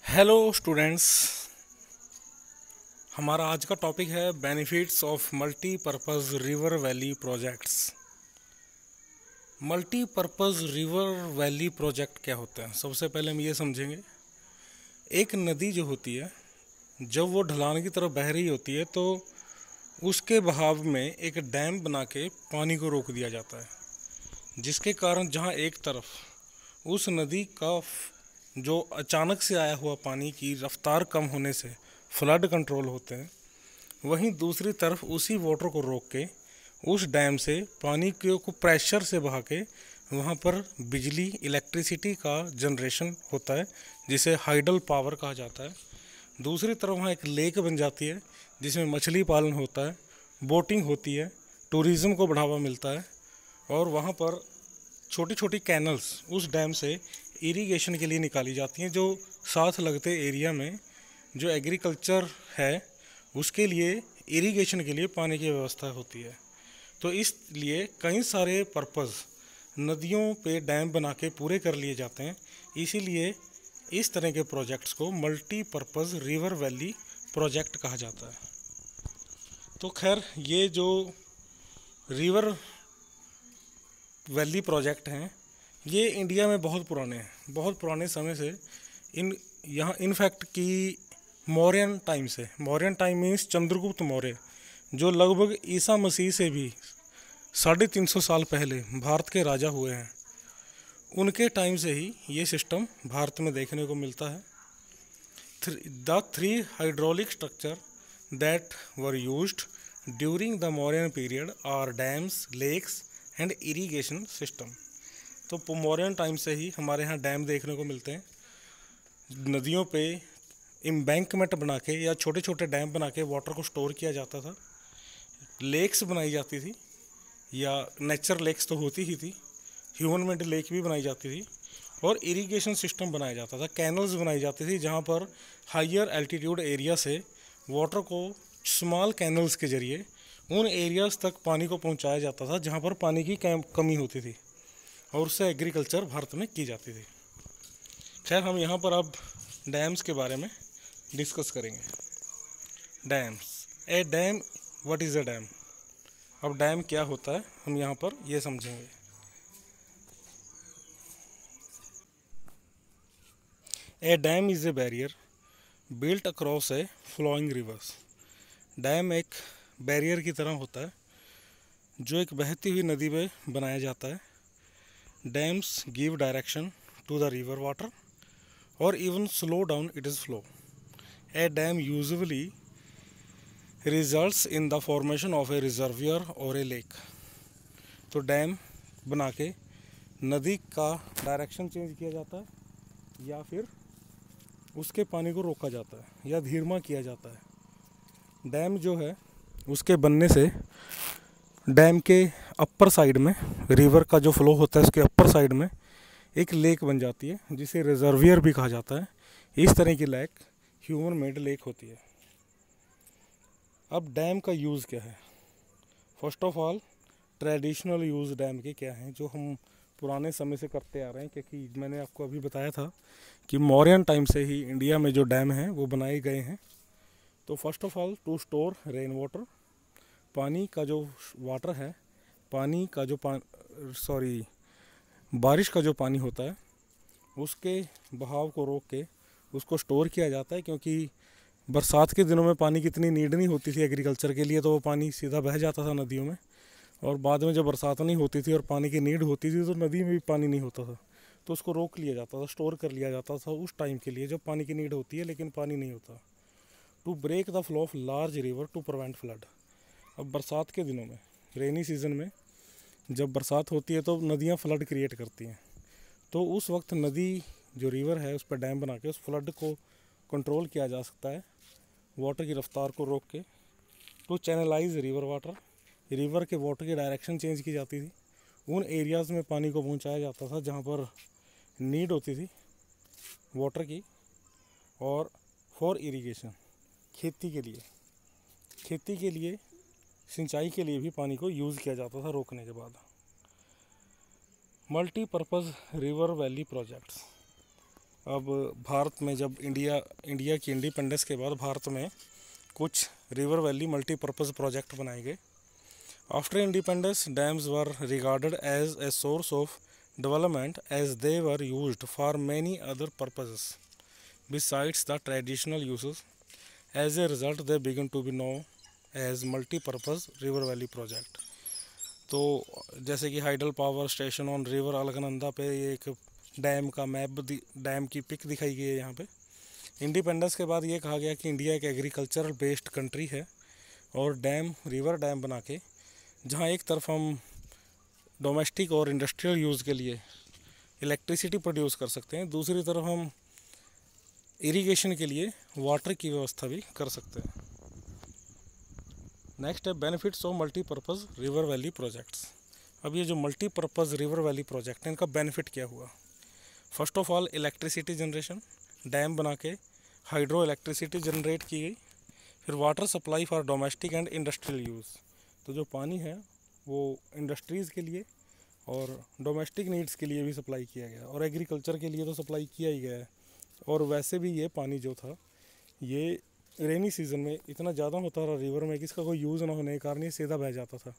Hello students. हमारा आज का टॉपिक है benefits of multipurpose river valley projects. Multipurpose river valley project क्या होते हैं, सबसे पहले हम ये समझेंगे। एक नदी जो होती है, जब वो ढलान की तरफ बह रही होती है तो उसके बहाव में एक डैम बना के पानी को रोक दिया जाता है, जिसके कारण जहाँ एक तरफ उस नदी का जो अचानक से आया हुआ पानी की रफ्तार कम होने से फ्लड कंट्रोल होते हैं, वहीं दूसरी तरफ उसी वाटर को रोक के उस डैम से पानी को प्रेशर से बहा के वहाँ पर बिजली इलेक्ट्रिसिटी का जनरेशन होता है, जिसे हाइडल पावर कहा जाता है। दूसरी तरफ वहाँ एक लेक बन जाती है जिसमें मछली पालन होता है, बोटिंग होती है, टूरिज़्म को बढ़ावा मिलता है। और वहाँ पर छोटी छोटी कैनल्स उस डैम से इरिगेशन के लिए निकाली जाती हैं, जो साथ लगते एरिया में जो एग्रीकल्चर है उसके लिए इरिगेशन के लिए पानी की व्यवस्था होती है। तो इसलिए कई सारे पर्पज़ नदियों पे डैम बना के पूरे कर लिए जाते हैं। इसीलिए इस तरह के प्रोजेक्ट्स को मल्टीपर्पज़ रिवर वैली प्रोजेक्ट कहा जाता है। तो खैर, ये जो रिवर वैली प्रोजेक्ट हैं ये इंडिया में बहुत पुराने हैं, बहुत पुराने समय से। यहाँ इनफैक्ट कि मौर्यन टाइम मीन्स चंद्रगुप्त मौर्य, जो लगभग ईसा मसीह से भी 350 साल पहले भारत के राजा हुए हैं, उनके टाइम से ही ये सिस्टम भारत में देखने को मिलता है। The three hydraulic structure that were used during the Mauryan period are dams, lakes and irrigation system. तो मौर्यन टाइम से ही हमारे यहाँ डैम देखने को मिलते हैं। नदियों पे एम्बैंकमेंट बना के या छोटे छोटे डैम बना के वाटर को स्टोर किया जाता था। लेक्स बनाई जाती थी, या नेचर लेक्स तो होती ही थी, ह्यूमन मेड लेक भी बनाई जाती थी। और इरिगेशन सिस्टम बनाया जाता था, कैनल्स बनाई जाती थी, जहाँ पर हाइयर एल्टीट्यूड एरिया से वाटर को स्मॉल कैनल्स के जरिए उन एरियाज़ तक पानी को पहुँचाया जाता था जहाँ पर पानी की कमी होती थी, और उससे एग्रीकल्चर भारत में की जाती थी। खैर, हम यहाँ पर अब डैम्स के बारे में डिस्कस करेंगे। Dams, a dam, what is a dam. अब डैम क्या होता है हम यहाँ पर ये समझेंगे। A dam is a barrier built across a flowing rivers. Dam एक बैरियर की तरह होता है जो एक बहती हुई नदी में बनाया जाता है। Dams give direction to the river water और even slow down its flow. A dam usually results in the formation of a reservoir or a lake. तो डैम बना के नदी का डायरेक्शन चेंज किया जाता है, या फिर उसके पानी को रोका जाता है, या धीमा किया जाता है। डैम जो है उसके बनने से डैम के अपर साइड में, रिवर का जो फ्लो होता है उसके अपर साइड में एक लेक बन जाती है, जिसे रिजर्वियर भी कहा जाता है। इस तरह की लेक ह्यूमन मेड लेक होती है। अब डैम का यूज़ क्या है। First of all, traditional use dam के क्या हैं, जो हम पुराने समय से करते आ रहे हैं, क्योंकि मैंने आपको अभी बताया था कि मौर्यन टाइम से ही इंडिया में जो डैम हैं वो बनाए गए हैं। तो first of all, to store rain water, पानी का जो वाटर है, पानी का जो बारिश का जो पानी होता है उसके बहाव को रोक के उसको स्टोर किया जाता है, क्योंकि बरसात के दिनों में पानी की इतनी नीड नहीं होती थी एग्रीकल्चर के लिए, तो वो पानी सीधा बह जाता था नदियों में। और बाद में जब बरसात नहीं होती थी और पानी की नीड होती थी तो नदी में भी पानी नहीं होता था, तो उसको रोक लिया जाता था, स्टोर कर लिया जाता था उस टाइम के लिए जब पानी की नीड होती है लेकिन पानी नहीं होता। To break the flow of large river to prevent flood. अब बरसात के दिनों में, रेनी सीजन में जब बरसात होती है तो नदियाँ फ्लड क्रिएट करती हैं, तो उस वक्त नदी जो रिवर है उस पर डैम बना के उस फ्लड को कंट्रोल किया जा सकता है, वाटर की रफ्तार को रोक के। To channelize river water, river के वाटर की डायरेक्शन चेंज की जाती थी, उन एरियाज़ में पानी को पहुंचाया जाता था जहां पर नीड होती थी वाटर की। और फॉर इरिगेशन, खेती के लिए सिंचाई के लिए भी पानी को यूज़ किया जाता था रोकने के बाद। Multipurpose river valley projects. अब भारत में जब इंडिया की इंडिपेंडेंस के बाद भारत में कुछ रिवर वैली मल्टीपर्पज़ प्रोजेक्ट बनाए गए। After independence dams were regarded as a source of development as they were used for many other purposes besides the traditional uses. As a result they began to be known as multipurpose river valley project. तो जैसे कि hydel power station on river Alaknanda पे ये एक dam का dam की pick दिखाई गई है यहाँ पे। इंडिपेंडेंस के बाद ये कहा गया कि इंडिया एक एग्रीकल्चरल बेस्ड कंट्री है और रिवर डैम बना के जहाँ एक तरफ हम डोमेस्टिक और इंडस्ट्रियल यूज़ के लिए इलेक्ट्रिसिटी प्रोड्यूस कर सकते हैं, दूसरी तरफ हम इरिगेशन के लिए वाटर की व्यवस्था भी कर सकते हैं। नेक्स्ट है benefits of multipurpose river valley projects. अब ये जो मल्टीपर्पज़ रिवर वैली प्रोजेक्ट है इनका बेनिफिट क्या हुआ। First of all electricity generation, dam बना के हाइड्रो इलेक्ट्रिसिटी जनरेट की गई। फिर water supply for domestic and industrial use, तो जो पानी है वो इंडस्ट्रीज़ के लिए और डोमेस्टिक नीड्स के लिए भी सप्लाई किया गया और एग्रीकल्चर के लिए तो सप्लाई किया ही गया है। और वैसे भी ये पानी जो था ये रेनी सीज़न में इतना ज़्यादा होता रहा रिवर में कि इसका कोई यूज़ ना होने के कारण ये सीधा बह जाता था,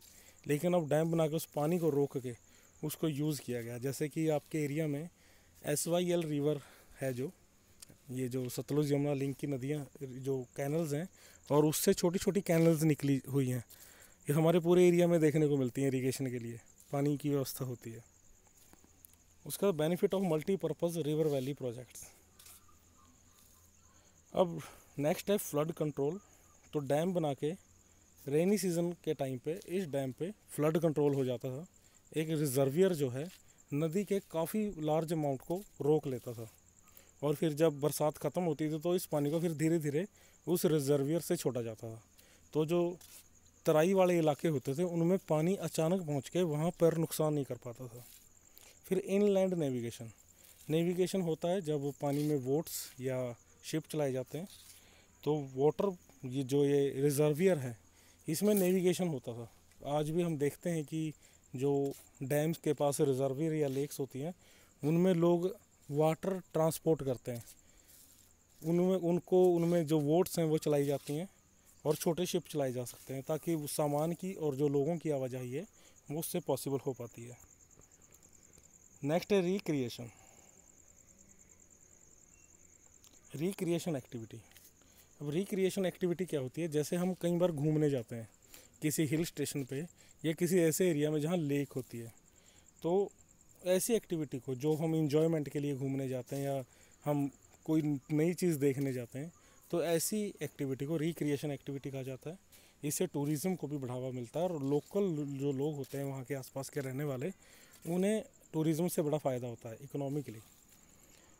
लेकिन अब डैम बना के उस पानी को रोक के उसको यूज़ किया गया। जैसे कि आपके एरिया में SYL रिवर है, ये जो सतलुज यमुना लिंक की नदियाँ जो कैनल्स हैं और उससे छोटी छोटी कैनल्स निकली हुई हैं, ये हमारे पूरे एरिया में देखने को मिलती हैं। इरीगेशन के लिए पानी की व्यवस्था होती है। उसका benefit of multipurpose river valley projects. अब नेक्स्ट है फ्लड कंट्रोल। तो डैम बना के रेनी सीज़न के टाइम पे इस डैम पे फ्लड कंट्रोल हो जाता था। एक रिजर्वियर जो है नदी के काफ़ी लार्ज अमाउंट को रोक लेता था और फिर जब बरसात ख़त्म होती थी तो इस पानी को फिर धीरे धीरे उस रिजर्वियर से छोड़ा जाता था। तो जो तराई वाले इलाके होते थे उनमें पानी अचानक पहुंच के वहां पर नुकसान नहीं कर पाता था। फिर इनलैंड नेविगेशन होता है जब पानी में बोट्स या शिप चलाए जाते हैं, तो ये रिजर्वियर है इसमें नेविगेशन होता था। आज भी हम देखते हैं कि जो डैम्स के पास रिजर्वियर या लेक्स होती हैं उनमें लोग वाटर ट्रांसपोर्ट करते हैं, उनमें जो बोट्स हैं वो चलाई जाती हैं और छोटे शिप चलाए जा सकते हैं ताकि उस सामान की और जो लोगों की आवाजाही है वो उससे पॉसिबल हो पाती है। नेक्स्ट है रिक्रिएशन एक्टिविटी। अब रिक्रिएशन एक्टिविटी क्या होती है, जैसे हम कई बार घूमने जाते हैं किसी हिल स्टेशन पे या किसी ऐसे एरिया में जहाँ लेक होती है, तो ऐसी एक्टिविटी को जो हम इंजॉयमेंट के लिए घूमने जाते हैं या हम कोई नई चीज़ देखने जाते हैं, तो ऐसी एक्टिविटी को रिक्रिएशन एक्टिविटी कहा जाता है। इससे टूरिज़्म को भी बढ़ावा मिलता है और लोकल जो लोग होते हैं वहाँ के आसपास के रहने वाले, उन्हें टूरिज़्म से बड़ा फ़ायदा होता है इकोनॉमिकली।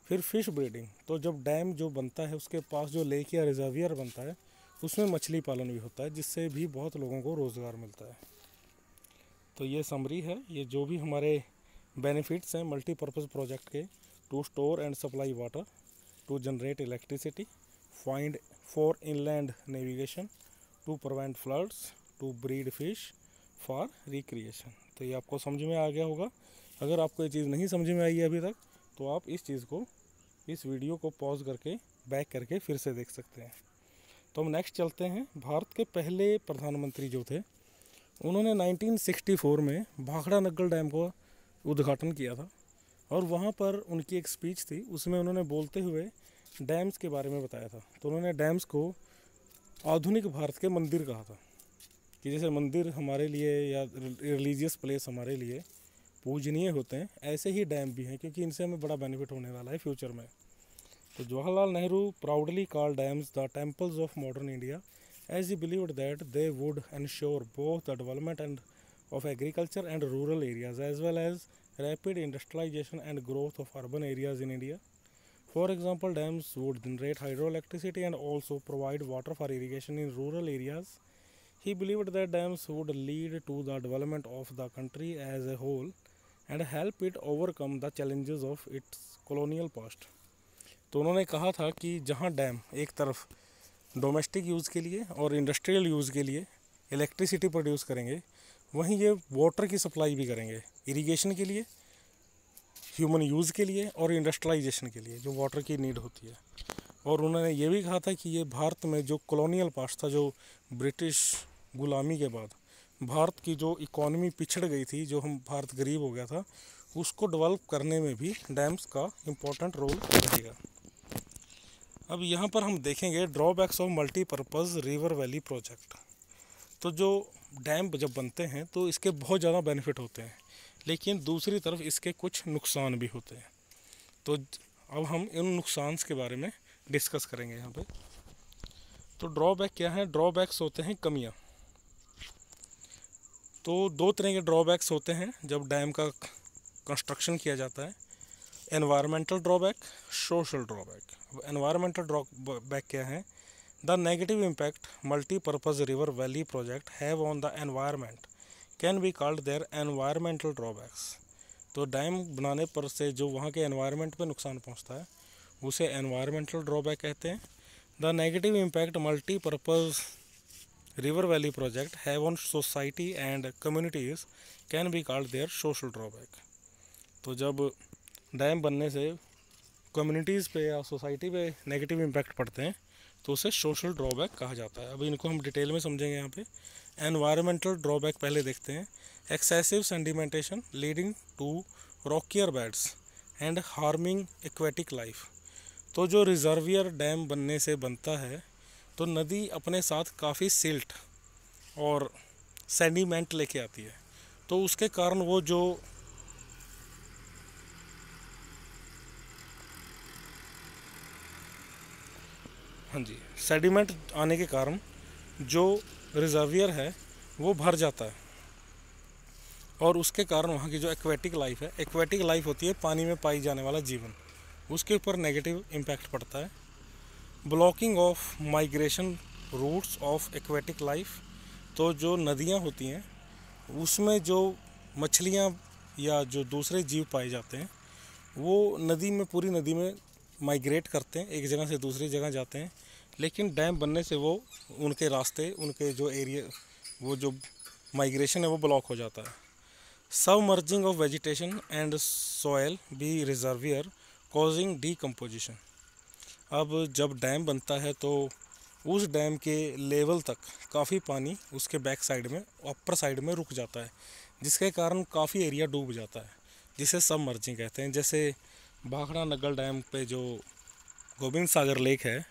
फिर फिश ब्रीडिंग, तो जब डैम जो बनता है उसके पास जो लेक या रिजर्वियर बनता है उसमें मछली पालन भी होता है, जिससे भी बहुत लोगों को रोज़गार मिलता है। तो ये समरी है, ये जो भी हमारे बेनिफिट्स हैं मल्टीपर्पज़ प्रोजेक्ट के, to store and supply water, to generate electricity, find for inland navigation, to prevent floods, to breed fish for recreation. तो ये आपको समझ में आ गया होगा। अगर आपको ये चीज़ नहीं समझ में आई है अभी तक तो आप इस वीडियो को पॉज करके बैक करके फिर से देख सकते हैं। तो हम नेक्स्ट चलते हैं। भारत के पहले प्रधानमंत्री जो थे उन्होंने 1964 में भाखड़ा नग्गल डैम को उद्घाटन किया था और वहाँ पर उनकी एक स्पीच थी, उसमें उन्होंने बोलते हुए डैम्स के बारे में बताया था। तो उन्होंने डैम्स को आधुनिक भारत के मंदिर कहा था कि जैसे मंदिर हमारे लिए या रिलीजियस प्लेस हमारे लिए पूजनीय होते हैं, ऐसे ही डैम भी हैं क्योंकि इनसे हमें बड़ा बेनिफिट होने वाला है फ्यूचर में। तो Jawaharlal Nehru proudly called dams the temples of modern India as he believed that they would ensure both the development of agriculture and rural areas as well as rapid industrialization and growth of urban areas in India. For example, dams would generate hydroelectricity and also provide water for irrigation in rural areas. He believed that dams would lead to the development of the country as a whole and help it overcome the challenges of its colonial past. तो उन्होंने कहा था कि जहाँ dam एक तरफ domestic use के लिए और इंडस्ट्रियल यूज़ के लिए इलेक्ट्रिसिटी प्रोड्यूस करेंगे, वहीं ये वाटर की सप्लाई भी करेंगे इरिगेशन के लिए, ह्यूमन यूज़ के लिए और इंडस्ट्रियलाइजेशन के लिए जो वाटर की नीड होती है। और उन्होंने ये भी कहा था कि ये भारत में जो कॉलोनियल पास्ट था, जो ब्रिटिश गुलामी के बाद भारत की जो इकॉनमी पिछड़ गई थी, जो हम भारत गरीब हो गया था, उसको डेवलप करने में भी डैम्स का इम्पोर्टेंट रोल रहेगा। अब यहाँ पर हम देखेंगे drawbacks of multipurpose river valley project. तो जो डैम जब बनते हैं तो इसके बहुत ज़्यादा बेनिफिट होते हैं, लेकिन दूसरी तरफ इसके कुछ नुकसान भी होते हैं। तो अब हम इन नुकसान के बारे में डिस्कस करेंगे यहाँ पे। तो ड्रॉबैक क्या है? ड्रॉबैक्स होते हैं कमियाँ। तो दो तरह के ड्रॉबैक्स होते हैं जब डैम का कंस्ट्रक्शन किया जाता है, एनवायरमेंटल ड्रॉबैक, सोशल ड्रॉबैक। अब एनवायरमेंटल ड्रॉबैक क्या है? The negative impact multipurpose river valley project have on the environment can be called their environmental drawbacks. तो डैम बनाने पर से जो वहाँ के एनवायरनमेंट पे नुकसान पहुँचता है उसे एनवायरमेंटल ड्रॉबैक कहते हैं। The negative impact multipurpose river valley project have on society and communities can be called their social drawback. तो जब डैम बनने से कम्युनिटीज़ पे या सोसाइटी पे नेगेटिव इम्पैक्ट पड़ते हैं तो उसे सोशल ड्रॉबैक कहा जाता है। अब इनको हम डिटेल में समझेंगे। यहाँ पे एनवायरमेंटल ड्रॉबैक पहले देखते हैं। Excessive sedimentation leading to rockier beds and harming aquatic life. तो जो रिजर्वियर डैम बनने से बनता है तो नदी अपने साथ काफ़ी सिल्ट और सेडिमेंट लेके आती है, तो उसके कारण वो जो सेडिमेंट आने के कारण जो रिजर्वियर है वो भर जाता है, और उसके कारण वहाँ की जो एक्वेटिक लाइफ होती है, पानी में पाई जाने वाला जीवन, उसके ऊपर नेगेटिव इम्पैक्ट पड़ता है। Blocking of migration routes of aquatic life. तो जो नदियाँ होती हैं उसमें जो मछलियाँ या जो दूसरे जीव पाए जाते हैं वो पूरी नदी में माइग्रेट करते हैं, एक जगह से दूसरी जगह जाते हैं, लेकिन डैम बनने से वो उनके रास्ते, उनके जो एरिया, वो जो माइग्रेशन है वो ब्लॉक हो जाता है। Submerging of vegetation and soil be reservoir causing decomposition. अब जब डैम बनता है तो उस डैम के लेवल तक काफ़ी पानी उसके बैक साइड में, अपर साइड में रुक जाता है, जिसके कारण काफ़ी एरिया डूब जाता है, जिसे सबमर्जिंग कहते हैं। जैसे भाखड़ा नग्गल डैम पे जो गोविंद सागर लेक है,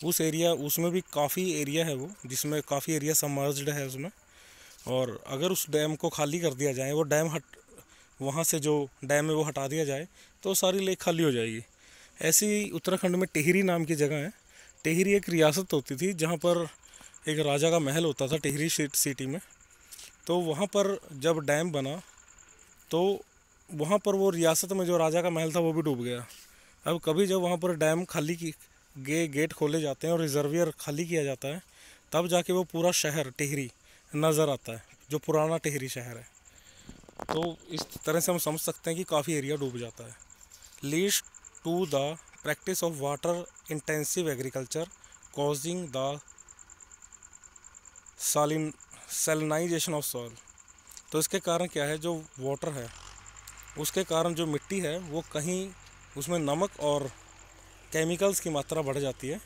उस एरिया, उसमें भी काफ़ी एरिया है वो, जिसमें काफ़ी एरिया सबमर्ज्ड है उसमें। और अगर उस डैम को खाली कर दिया जाए, वो डैम वहाँ से जो डैम है वो हटा दिया जाए तो सारी लेक खाली हो जाएगी। ऐसी उत्तराखंड में टिहरी नाम की जगह है। टिहरी एक रियासत होती थी जहाँ पर एक राजा का महल होता था, टिहरी सिटी में। तो वहाँ पर जब डैम बना तो वहाँ पर वो रियासत में जो राजा का महल था वो भी डूब गया। अब कभी जब वहाँ पर डैम खाली की गेट खोले जाते हैं और रिजर्वियर खाली किया जाता है, तब जाके वो पूरा शहर टिहरी नज़र आता है, जो पुराना टिहरी शहर है। तो इस तरह से हम समझ सकते हैं कि काफ़ी एरिया डूब जाता है। Leads to the practice of water intensive agriculture causing the salinization of soil. तो इसके कारण क्या है, जो वाटर है उसके कारण जो मिट्टी है वो कहीं उसमें नमक और केमिकल्स की मात्रा बढ़ जाती है,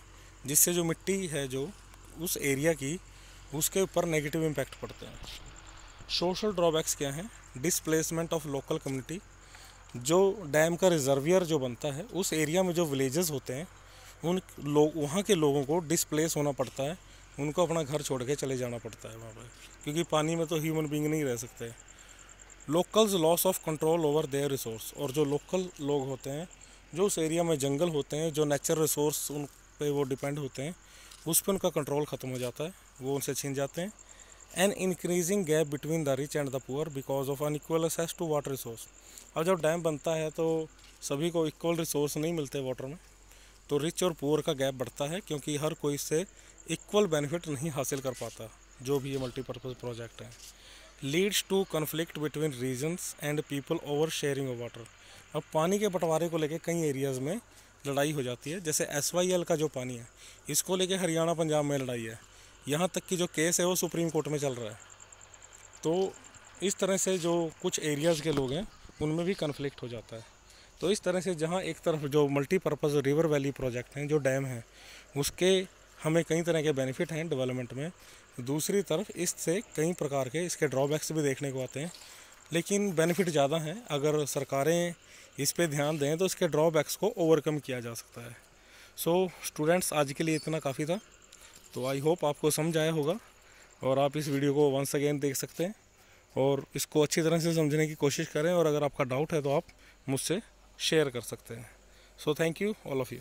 जिससे जो मिट्टी है जो उस एरिया की, उसके ऊपर नेगेटिव इम्पैक्ट पड़ते हैं। सोशल ड्रॉबैक्स क्या हैं? Displacement of local community. जो डैम का रिजर्वियर जो बनता है, उस एरिया में जो विलेजेस होते हैं उन वहाँ के लोगों को डिस्प्लेस होना पड़ता है, उनको अपना घर छोड़ के चले जाना पड़ता है वहाँ पर, क्योंकि पानी में तो ह्यूमन बीइंग नहीं रह सकते। Locals loss of control over their resource. और जो लोकल लोग होते हैं, जो उस एरिया में जंगल होते हैं, जो नेचुरल रिसोर्स उन पे वो डिपेंड होते हैं, उस पर उनका कंट्रोल ख़त्म हो जाता है, वो उनसे छीन जाते हैं। An increasing gap between the rich and the poor because of unequal access to water resource. अब जब डैम बनता है तो सभी को इक्वल रिसोर्स नहीं मिलते वाटर में, तो रिच और पुअर का गैप बढ़ता है, क्योंकि हर कोई इससे इक्वल बेनिफिट नहीं हासिल कर पाता, जो भी ये मल्टीपर्पज़ प्रोजेक्ट है। Leads to conflict between regions and people over sharing of water. अब पानी के बंटवारे को लेकर कई एरियाज़ में लड़ाई हो जाती है। जैसे SYL का जो पानी है, इसको लेके हरियाणा पंजाब में लड़ाई है, यहाँ तक कि जो केस है वो सुप्रीम कोर्ट में चल रहा है। तो इस तरह से जो कुछ एरियाज़ के लोग हैं उनमें भी कन्फ्लिक्ट हो जाता है। तो इस तरह से जहाँ एक तरफ जो मल्टीपर्पज़ रिवर वैली प्रोजेक्ट हैं, जो डैम हैं, उसके हमें कई तरह के बेनिफिट हैं डेवलपमेंट में, दूसरी तरफ इससे कई प्रकार के इसके ड्रॉबैक्स भी देखने को आते हैं, लेकिन बेनिफिट ज़्यादा हैं। अगर सरकारें इस पे ध्यान दें तो इसके ड्रॉबैक्स को ओवरकम किया जा सकता है। सो स्टूडेंट्स, आज के लिए इतना काफ़ी था। तो आई होप आपको समझ आया होगा और आप इस वीडियो को वंस अगेन देख सकते हैं और इसको अच्छी तरह से समझने की कोशिश करें, और अगर आपका डाउट है तो आप मुझसे शेयर कर सकते हैं। So thank you all of you.